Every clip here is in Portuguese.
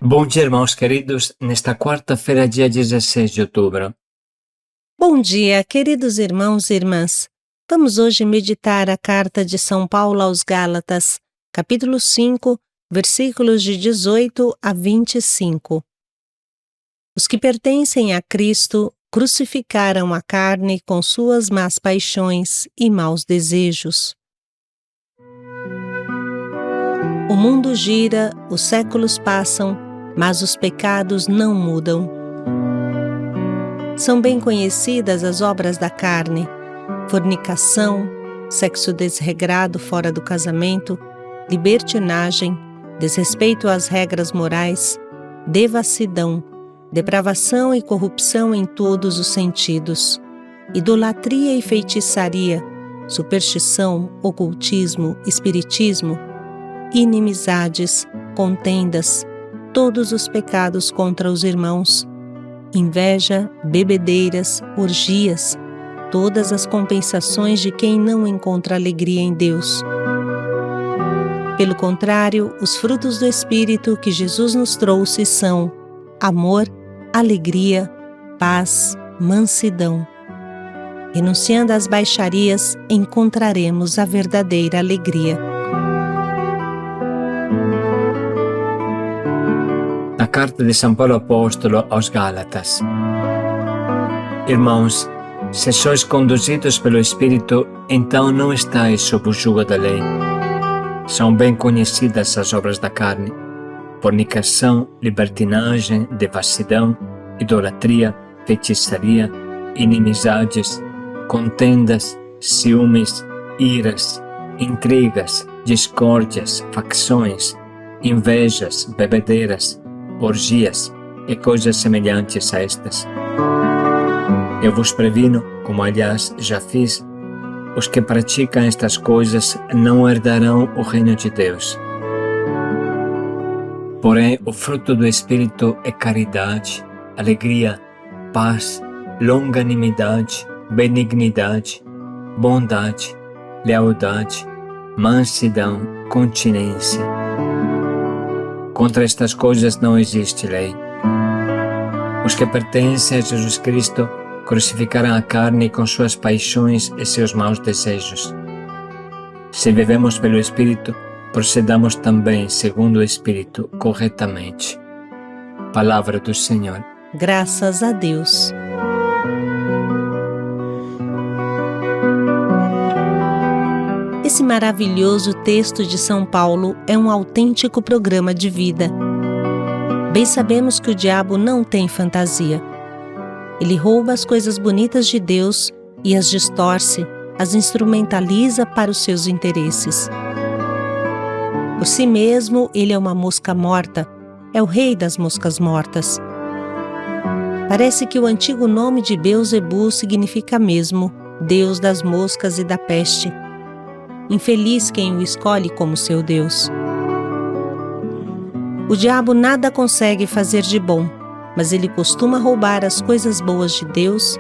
Bom dia, irmãos queridos, nesta quarta-feira, dia 16 de outubro. Bom dia, queridos irmãos e irmãs. Vamos hoje meditar a carta de São Paulo aos Gálatas, capítulo 5, versículos de 18 a 25. Os que pertencem a Cristo crucificaram a carne com suas más paixões e maus desejos. O mundo gira, os séculos passam, mas os pecados não mudam. São bem conhecidas as obras da carne: fornicação, sexo desregrado fora do casamento, libertinagem, desrespeito às regras morais, devassidão, depravação e corrupção em todos os sentidos, idolatria e feitiçaria, superstição, ocultismo, espiritismo, inimizades, contendas, todos os pecados contra os irmãos, inveja, bebedeiras, orgias, todas as compensações de quem não encontra alegria em Deus. Pelo contrário, os frutos do Espírito que Jesus nos trouxe são amor, alegria, paz, mansidão. Renunciando às baixarias, encontraremos a verdadeira alegria. A carta de São Paulo Apóstolo aos Gálatas. Irmãos, se sois conduzidos pelo Espírito, então não estáis sob o jugo da lei. São bem conhecidas as obras da carne: fornicação, libertinagem, devassidão, idolatria, feitiçaria, inimizades, contendas, ciúmes, iras, intrigas, discórdias, facções, invejas, bebedeiras, orgias e coisas semelhantes a estas. Eu vos previno, como aliás já fiz, os que praticam estas coisas não herdarão o reino de Deus. Porém, o fruto do Espírito é caridade, alegria, paz, longanimidade, benignidade, bondade, lealdade, mansidão, continência. Contra estas coisas não existe lei. Os que pertencem a Jesus Cristo crucificaram a carne com suas paixões e seus maus desejos. Se vivemos pelo Espírito, procedamos também segundo o Espírito corretamente. Palavra do Senhor. Graças a Deus. Esse maravilhoso texto de São Paulo é um autêntico programa de vida. Bem sabemos que o diabo não tem fantasia. Ele rouba as coisas bonitas de Deus e as distorce, as instrumentaliza para os seus interesses. Por si mesmo, ele é uma mosca morta, é o rei das moscas mortas. Parece que o antigo nome de Beelzebul significa mesmo Deus das moscas e da peste. Infeliz quem o escolhe como seu Deus. O diabo nada consegue fazer de bom, mas ele costuma roubar as coisas boas de Deus,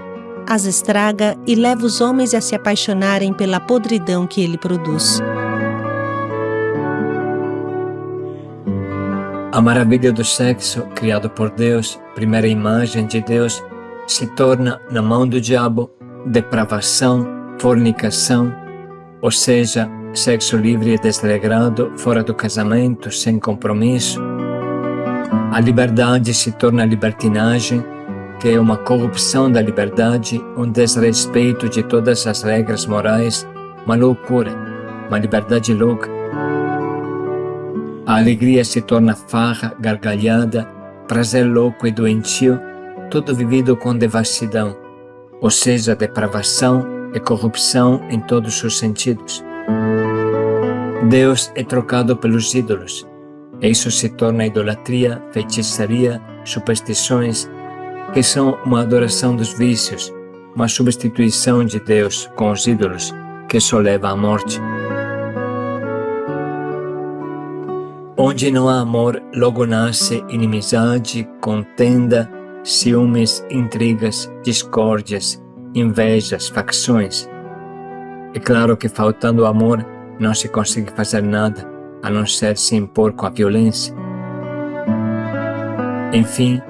as estraga e leva os homens a se apaixonarem pela podridão que ele produz. A maravilha do sexo, criado por Deus, primeira imagem de Deus, se torna, na mão do diabo, depravação, fornicação, ou seja, sexo livre e desregrado, fora do casamento, sem compromisso. A liberdade se torna libertinagem, que é uma corrupção da liberdade, um desrespeito de todas as regras morais, uma loucura, uma liberdade louca. A alegria se torna farra, gargalhada, prazer louco e doentio, tudo vivido com devassidão, ou seja, depravação e corrupção em todos os sentidos. Deus é trocado pelos ídolos, e isso se torna idolatria, feitiçaria, superstições, que são uma adoração dos vícios, uma substituição de Deus com os ídolos, que só leva à morte. Onde não há amor, logo nasce inimizade, contenda, ciúmes, intrigas, discórdias, invejas, facções. É claro que faltando amor não se consegue fazer nada, a não ser se impor com a violência. Enfim,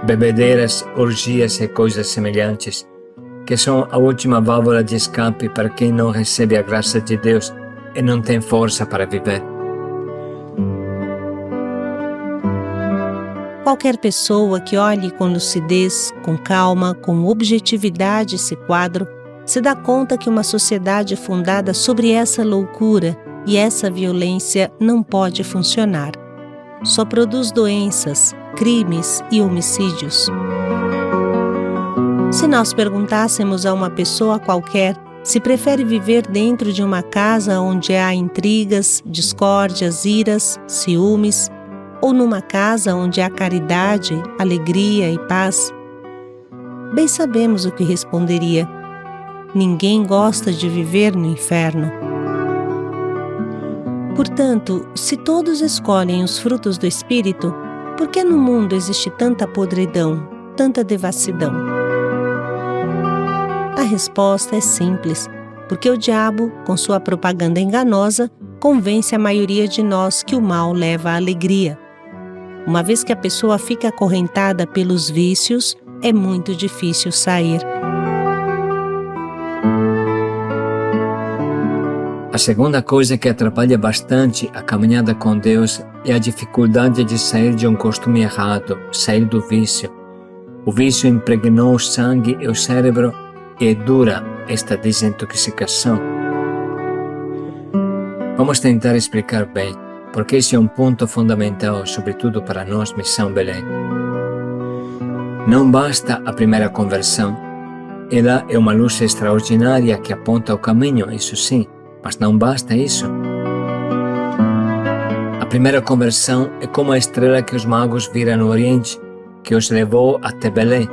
bebedeiras, orgias e coisas semelhantes, que são a última válvula de escape para quem não recebe a graça de Deus e não tem força para viver. Qualquer pessoa que olhe com lucidez, com calma, com objetividade esse quadro, se dá conta que uma sociedade fundada sobre essa loucura e essa violência não pode funcionar. Só produz doenças, crimes e homicídios. Se nós perguntássemos a uma pessoa qualquer se prefere viver dentro de uma casa onde há intrigas, discórdias, iras, ciúmes, ou numa casa onde há caridade, alegria e paz, bem sabemos o que responderia: ninguém gosta de viver no inferno. Portanto, se todos escolhem os frutos do Espírito, por que no mundo existe tanta podridão, tanta devassidão? A resposta é simples, porque o diabo, com sua propaganda enganosa, convence a maioria de nós que o mal leva à alegria. Uma vez que a pessoa fica acorrentada pelos vícios, é muito difícil sair. A segunda coisa que atrapalha bastante a caminhada com Deus é a dificuldade de sair de um costume errado, sair do vício. O vício impregnou o sangue e o cérebro e é dura esta desintoxicação. Vamos tentar explicar bem, porque esse é um ponto fundamental, sobretudo para nós, Missão Belém. Não basta a primeira conversão. Ela é uma luz extraordinária que aponta o caminho, isso sim, mas não basta isso. A primeira conversão é como a estrela que os magos viram no Oriente, que os levou até Belém.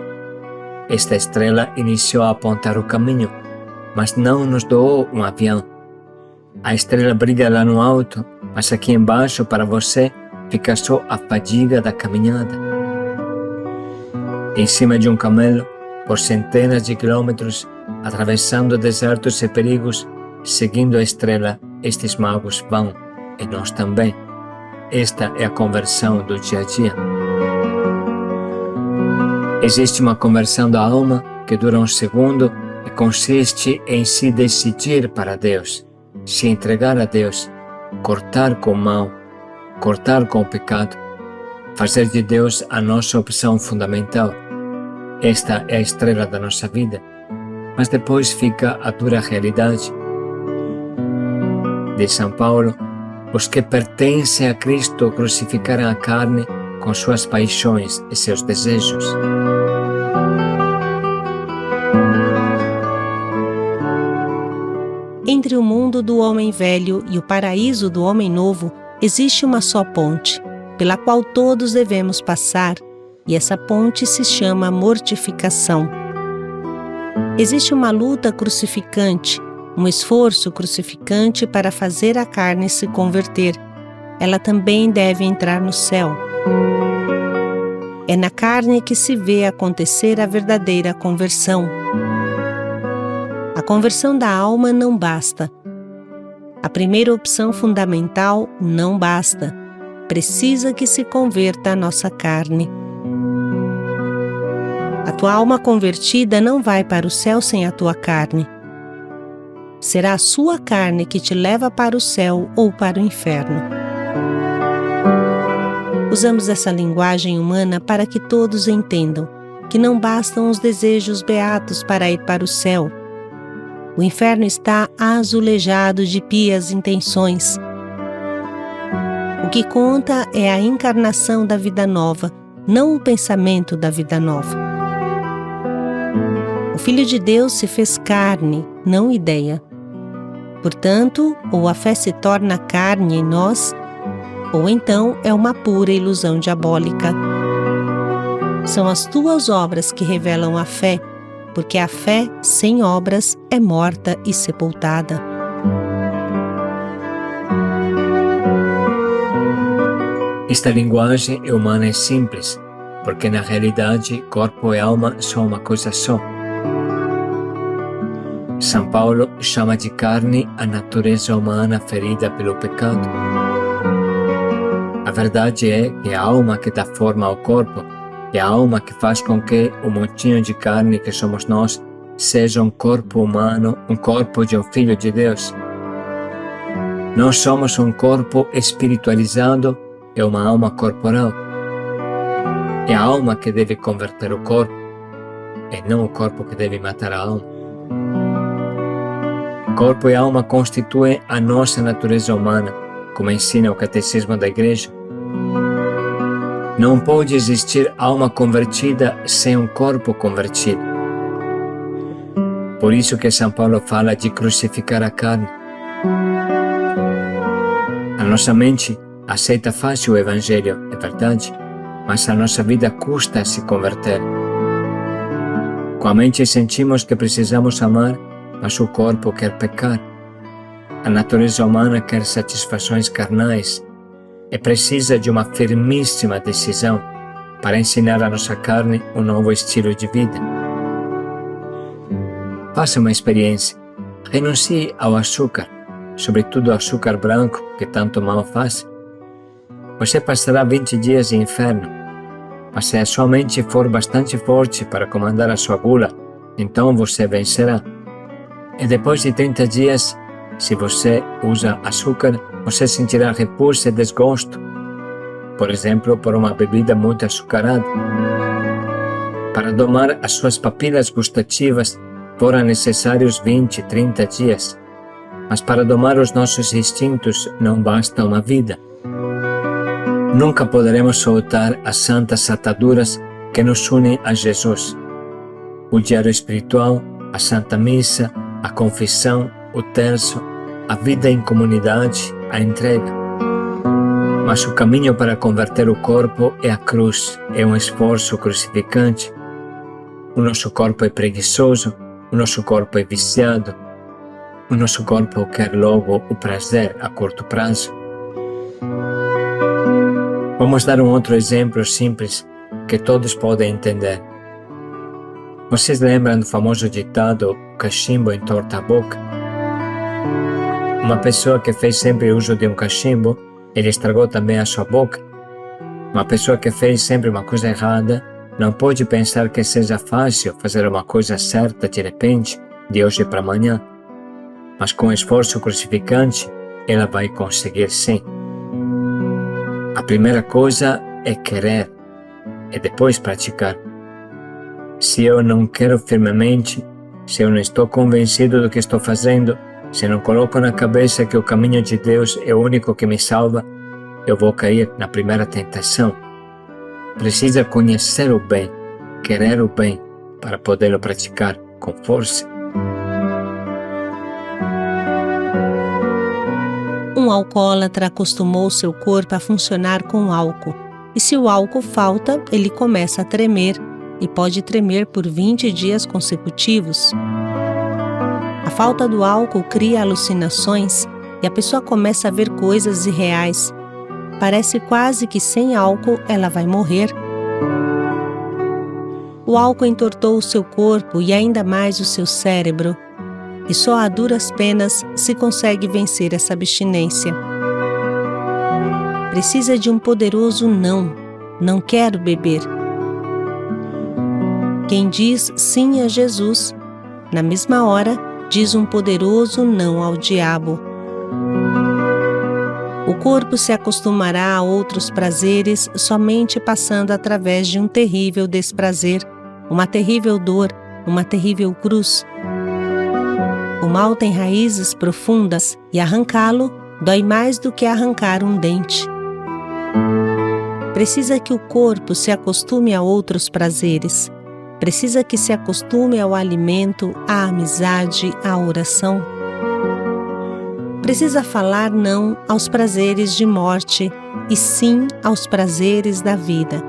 Esta estrela iniciou a apontar o caminho, mas não nos doou um avião. A estrela brilha lá no alto, mas aqui embaixo para você fica só a fadiga da caminhada. Em cima de um camelo, por centenas de quilômetros, atravessando desertos e perigos, seguindo a estrela, estes magos vão, e nós também. Esta é a conversão do dia a dia. Existe uma conversão da alma que dura um segundo e consiste em se decidir para Deus, se entregar a Deus, cortar com o mal, cortar com o pecado, fazer de Deus a nossa opção fundamental. Esta é a estrela da nossa vida, mas depois fica a dura realidade. De São Paulo, os que pertencem a Cristo crucificaram a carne com suas paixões e seus desejos. Entre o mundo do homem velho e o paraíso do homem novo, existe uma só ponte, pela qual todos devemos passar, e essa ponte se chama mortificação. Existe uma luta crucificante, um esforço crucificante para fazer a carne se converter. Ela também deve entrar no céu. É na carne que se vê acontecer a verdadeira conversão. A conversão da alma não basta. A primeira opção fundamental não basta. Precisa que se converta a nossa carne. A tua alma convertida não vai para o céu sem a tua carne. Será a sua carne que te leva para o céu ou para o inferno. Usamos essa linguagem humana para que todos entendam que não bastam os desejos beatos para ir para o céu. O inferno está azulejado de pias intenções. O que conta é a encarnação da vida nova, não o pensamento da vida nova. O Filho de Deus se fez carne, não ideia. Portanto, ou a fé se torna carne em nós, ou então é uma pura ilusão diabólica. São as tuas obras que revelam a fé, porque a fé sem obras é morta e sepultada. Esta linguagem humana é simples, porque na realidade corpo e alma são uma coisa só. São Paulo chama de carne a natureza humana ferida pelo pecado. A verdade é que a alma que dá forma ao corpo É a alma que faz com que o montinho de carne que somos nós seja um corpo humano, um corpo de um Filho de Deus. Nós somos um corpo espiritualizado e uma alma corporal. É a alma que deve converter o corpo, e não o corpo que deve matar a alma. Corpo e alma constituem a nossa natureza humana, como ensina o Catecismo da Igreja. Não pode existir alma convertida sem um corpo convertido. Por isso que São Paulo fala de crucificar a carne. A nossa mente aceita fácil o Evangelho, é verdade, mas a nossa vida custa a se converter. Com a mente sentimos que precisamos amar, mas o corpo quer pecar. A natureza humana quer satisfações carnais e precisa de uma firmíssima decisão para ensinar à nossa carne um novo estilo de vida. Faça uma experiência. Renuncie ao açúcar, sobretudo ao açúcar branco que tanto mal faz. Você passará 20 dias de inferno, mas se a sua mente for bastante forte para comandar a sua gula, então você vencerá. E depois de 30 dias, se você usa açúcar, você sentirá repulsa e desgosto, por exemplo, por uma bebida muito açucarada. Para domar as suas papilas gustativas foram necessários 20, 30 dias, mas para domar os nossos instintos não basta uma vida. Nunca poderemos soltar as santas ataduras que nos unem a Jesus. O diário espiritual, a Santa Missa, a confissão, o terço, a vida em comunidade, a entrega. Mas o caminho para converter o corpo é a cruz, é um esforço crucificante. O nosso corpo é preguiçoso, o nosso corpo é viciado, o nosso corpo quer logo o prazer a curto prazo. Vamos dar um outro exemplo simples que todos podem entender. Vocês lembram do famoso ditado, o cachimbo entorta a boca? Uma pessoa que fez sempre uso de um cachimbo, ele estragou também a sua boca. Uma pessoa que fez sempre uma coisa errada, não pode pensar que seja fácil fazer uma coisa certa de repente, de hoje para amanhã. Mas com esforço crucificante, ela vai conseguir sim. A primeira coisa é querer, e depois praticar. Se eu não quero firmemente, se eu não estou convencido do que estou fazendo, se não coloco na cabeça que o caminho de Deus é o único que me salva, eu vou cair na primeira tentação. Precisa conhecer o bem, querer o bem, para podê-lo praticar com força. Um alcoólatra acostumou seu corpo a funcionar com álcool, e se o álcool falta, ele começa a tremer, e pode tremer por 20 dias consecutivos. A falta do álcool cria alucinações e a pessoa começa a ver coisas irreais. Parece quase que sem álcool ela vai morrer. O álcool entortou o seu corpo e ainda mais o seu cérebro, e só a duras penas se consegue vencer essa abstinência. Precisa de um poderoso não. Não quero beber. Quem diz sim a Jesus, na mesma hora, diz um poderoso não ao diabo. O corpo se acostumará a outros prazeres somente passando através de um terrível desprazer, uma terrível dor, uma terrível cruz. O mal tem raízes profundas e arrancá-lo dói mais do que arrancar um dente. Precisa que o corpo se acostume a outros prazeres. Precisa que se acostume ao alimento, à amizade, à oração. Precisa falar não aos prazeres de morte e sim aos prazeres da vida.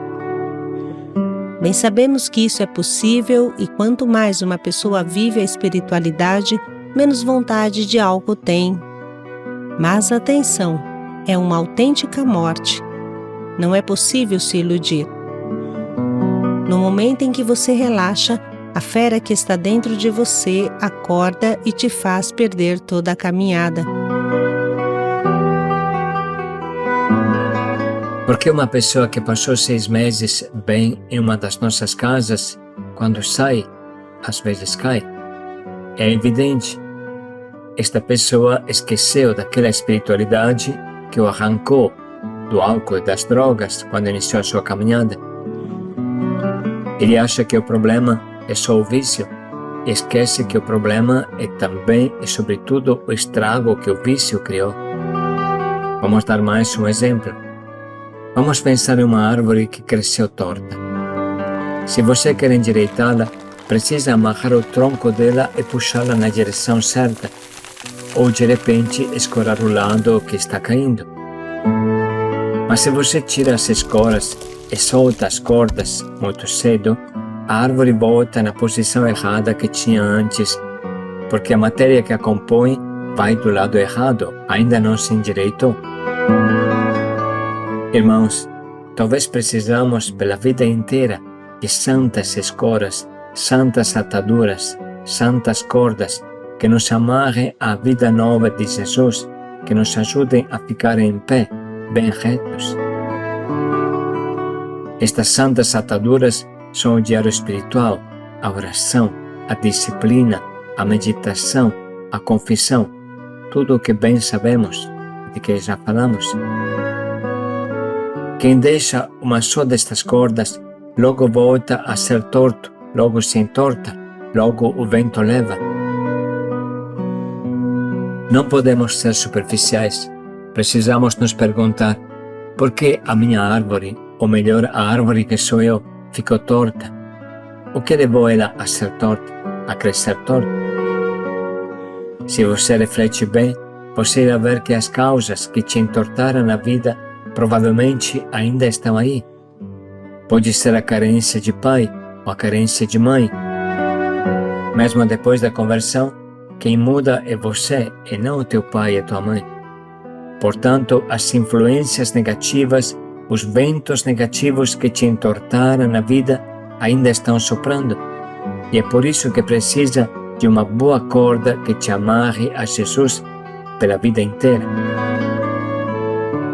Bem sabemos que isso é possível e quanto mais uma pessoa vive a espiritualidade, menos vontade de álcool tem. Mas atenção, é uma autêntica morte. Não é possível se iludir. No momento em que você relaxa, a fera que está dentro de você acorda e te faz perder toda a caminhada. Porque uma pessoa que passou 6 meses bem em uma das nossas casas, quando sai, às vezes cai. É evidente. Esta pessoa esqueceu daquela espiritualidade que o arrancou do álcool e das drogas quando iniciou a sua caminhada. Ele acha que o problema é só o vício e esquece que o problema é também e sobretudo o estrago que o vício criou. Vamos dar mais um exemplo. Vamos pensar em uma árvore que cresceu torta. Se você quer endireitá-la, precisa amarrar o tronco dela e puxá-la na direção certa, ou de repente escorar o lado que está caindo. Mas se você tira as escoras e solta as cordas muito cedo, a árvore volta na posição errada que tinha antes, porque a matéria que a compõe vai do lado errado, ainda não se endireitou. Irmãos, talvez precisamos pela vida inteira de santas escoras, santas ataduras, santas cordas que nos amarrem à vida nova de Jesus, que nos ajudem a ficar em pé, bem retos. Estas santas ataduras são o diário espiritual, a oração, a disciplina, a meditação, a confissão, tudo o que bem sabemos, de que já falamos. Quem deixa uma só destas cordas, logo volta a ser torto, logo se entorta, logo o vento leva. Não podemos ser superficiais. Precisamos nos perguntar: por que a minha árvore, ou melhor, a árvore que sou eu, ficou torta? O que levou ela a ser torta, a crescer torta? Se você reflete bem, você irá ver que as causas que te entortaram na vida provavelmente ainda estão aí. Pode ser a carência de pai ou a carência de mãe. Mesmo depois da conversão, quem muda é você e não o teu pai e a tua mãe. Portanto, as influências negativas, os ventos negativos que te entortaram na vida ainda estão soprando. E é por isso que precisa de uma boa corda que te amarre a Jesus pela vida inteira.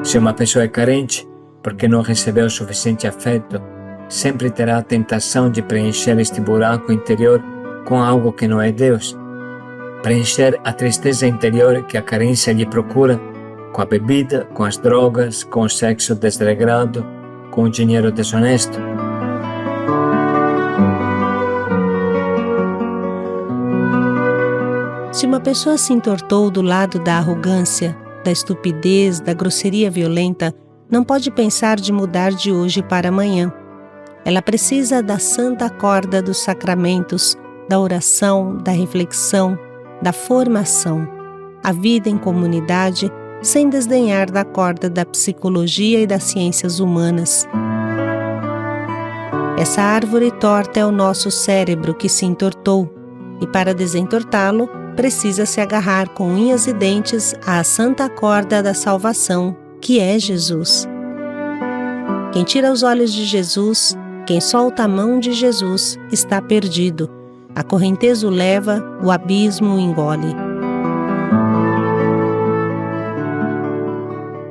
Se uma pessoa é carente, porque não recebeu o suficiente afeto, sempre terá a tentação de preencher este buraco interior com algo que não é Deus. Preencher a tristeza interior que a carência lhe procura com a bebida, com as drogas, com o sexo desregrado, com o dinheiro desonesto. Se uma pessoa se entortou do lado da arrogância, da estupidez, da grosseria violenta, não pode pensar de mudar de hoje para amanhã. Ela precisa da santa corda dos sacramentos, da oração, da reflexão, da formação, a vida em comunidade, sem desdenhar da corda da psicologia e das ciências humanas. Essa árvore torta é o nosso cérebro que se entortou, e para desentortá-lo, precisa se agarrar com unhas e dentes à santa corda da salvação, que é Jesus. Quem tira os olhos de Jesus, quem solta a mão de Jesus, está perdido. A correnteza o leva, o abismo o engole.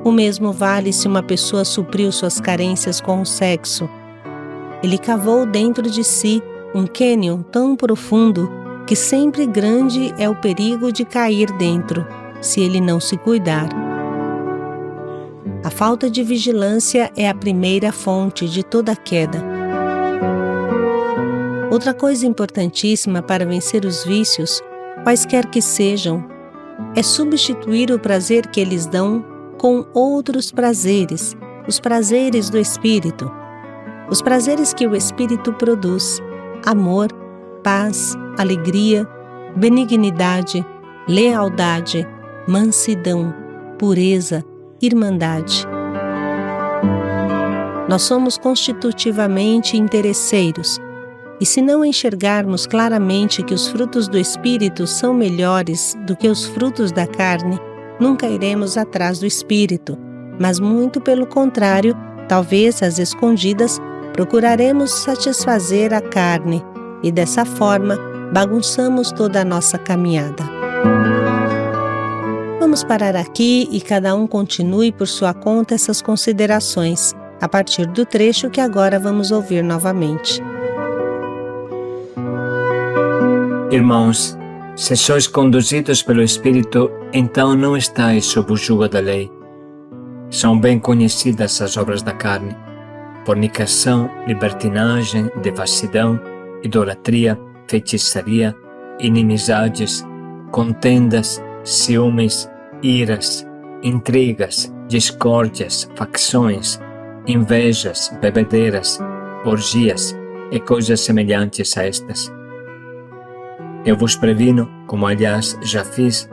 O mesmo vale se uma pessoa supriu suas carências com o sexo. Ele cavou dentro de si um cânion tão profundo que sempre grande é o perigo de cair dentro, se ele não se cuidar. A falta de vigilância é a primeira fonte de toda queda. Outra coisa importantíssima para vencer os vícios, quaisquer que sejam, é substituir o prazer que eles dão com outros prazeres, os prazeres do Espírito. Os prazeres que o Espírito produz: amor, paz, alegria, benignidade, lealdade, mansidão, pureza, irmandade. Nós somos constitutivamente interesseiros, e se não enxergarmos claramente que os frutos do Espírito são melhores do que os frutos da carne, nunca iremos atrás do Espírito, mas muito pelo contrário, talvez às escondidas, procuraremos satisfazer a carne, e dessa forma bagunçamos toda a nossa caminhada. Vamos Vamos parar aqui e cada um continue por sua conta essas considerações, a partir do trecho que agora vamos ouvir novamente. Irmãos, se sois conduzidos pelo Espírito, então não estáis sob o jugo da lei. São bem conhecidas as obras da carne: fornicação, libertinagem, devassidão, idolatria, feitiçaria, inimizades, contendas, ciúmes, iras, intrigas, discórdias, facções, invejas, bebedeiras, orgias e coisas semelhantes a estas. Eu vos previno, como aliás já fiz,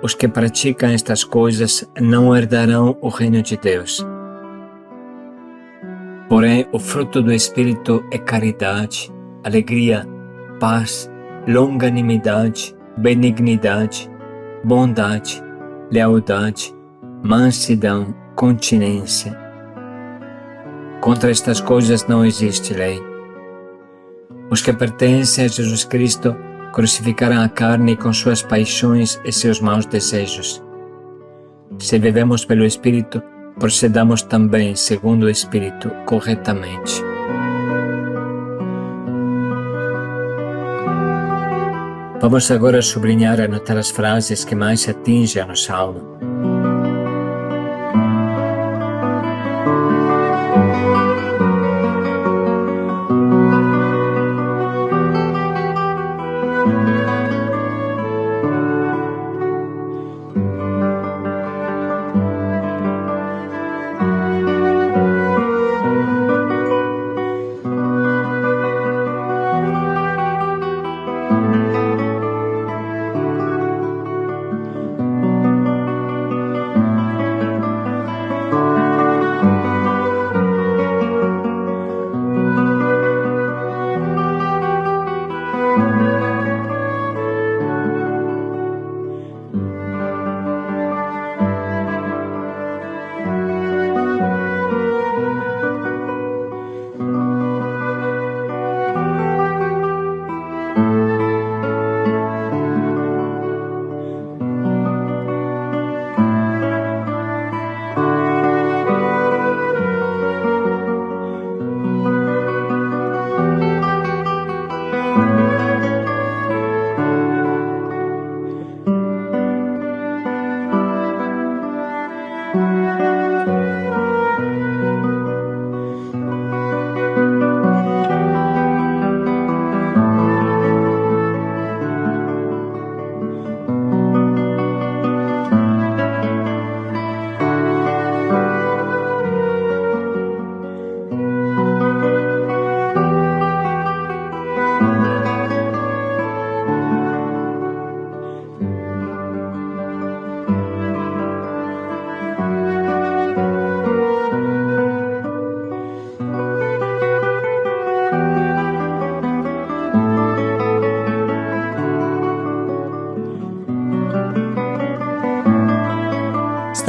os que praticam estas coisas não herdarão o reino de Deus. Porém, o fruto do Espírito é caridade, alegria, paz, longanimidade, benignidade, bondade, lealdade, mansidão, continência. Contra estas coisas não existe lei. Os que pertencem a Jesus Cristo crucificaram a carne com suas paixões e seus maus desejos. Se vivemos pelo Espírito, procedamos também segundo o Espírito corretamente. Vamos agora sublinhar e anotar as frases que mais atingem a nossa alma.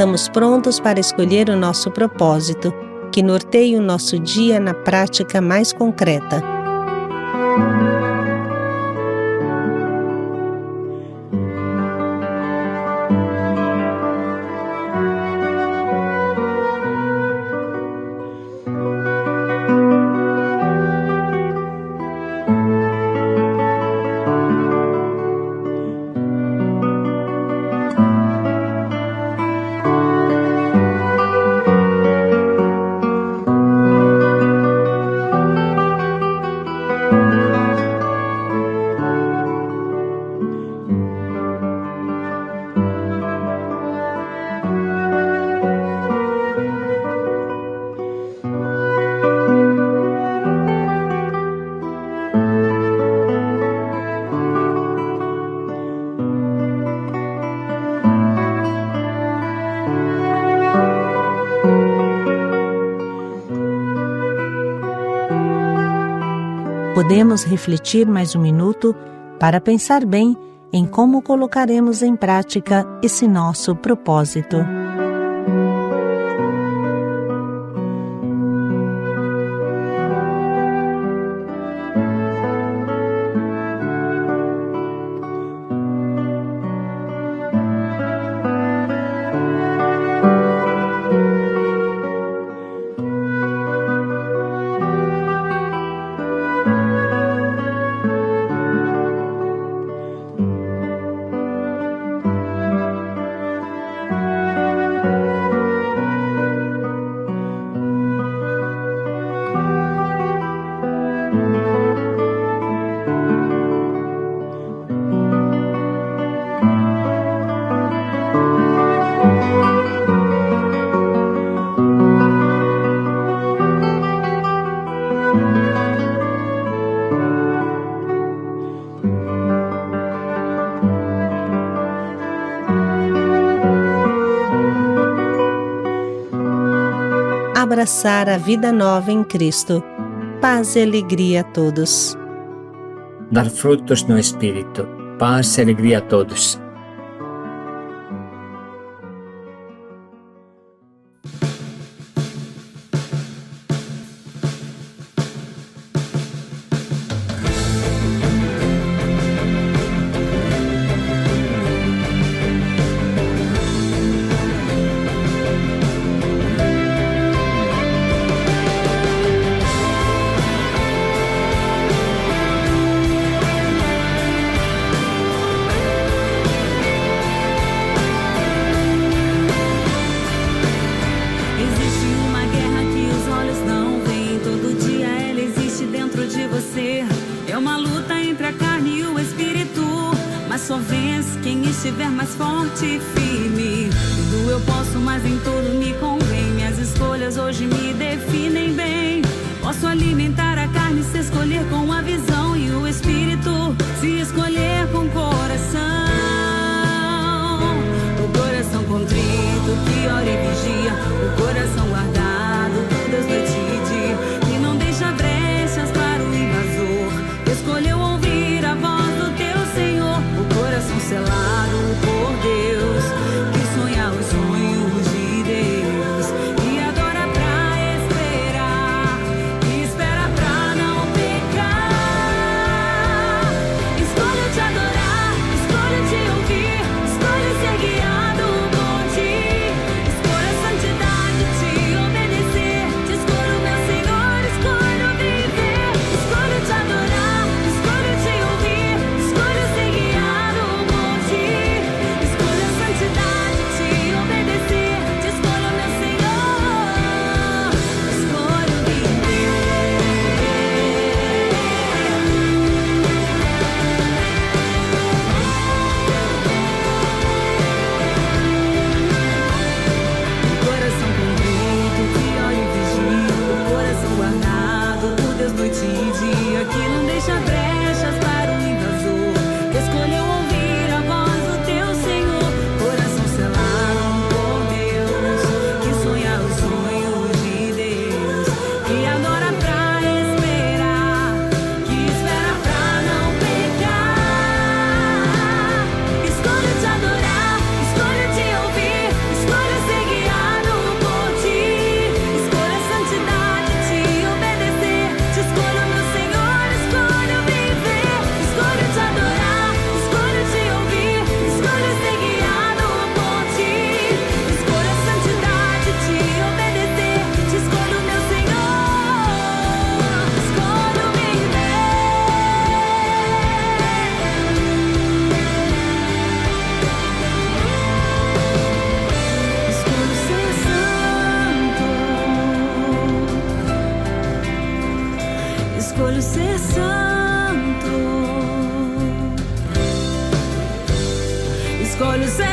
Estamos prontos para escolher o nosso propósito, que norteie o nosso dia na prática mais concreta. Podemos refletir mais um minuto para pensar bem em como colocaremos em prática esse nosso propósito. Abraçar a vida nova em Cristo. Paz e alegria a todos. Dar frutos no Espírito. Paz e alegria a todos. É uma luta entre a carne e o espírito, mas só vence quem estiver mais forte e firme. Tudo eu posso, mas em tudo me convém. Minhas escolhas hoje me definem bem. Posso alimentar a carne se escolher com a visão, e o espírito se escolher com o coração. O coração contrito que ora e vigia, o coração guardado por Deus noite e dia, que não deixa brechas para o invasor. Escolheu ouvir a voz do teu Senhor, o coração selado por Deus, que sonha os sonhos de Deus, e adora pra esperar, e espera pra não pecar. Escolho te adorar, escolho te ouvir, escolho ser guiado por ti, escolho a santidade, te obedecer, te escolho meu Senhor, escolho viver, escolho te adorar, escolho te ouvir, escolho ser guiado por ti, escolho a santidade, te obedecer, te escolho meu Senhor, escolho viver. O coração contrito que ora e vigia, o coração guardado por Deus noite e dia, que não deixa brechas para o invasor. Escolheu ouvir a voz do teu Senhor, coração selado por Deus, que sonha os sonhos de Deus, que adora pra esperar, que espera pra não pecar. Escolho te adorar, escolho te ouvir, escolho ser guiado por ti, escolho a santidade, te obedecer, te escolho meu Senhor, escolho viver, escolho te adorar, escolho te ouvir, escolho ser guiado por ti, escolho a santidade, te obedecer, te escolho meu Senhor, escolho viver. Escolho ser santo, escolho ser santo, escolho ser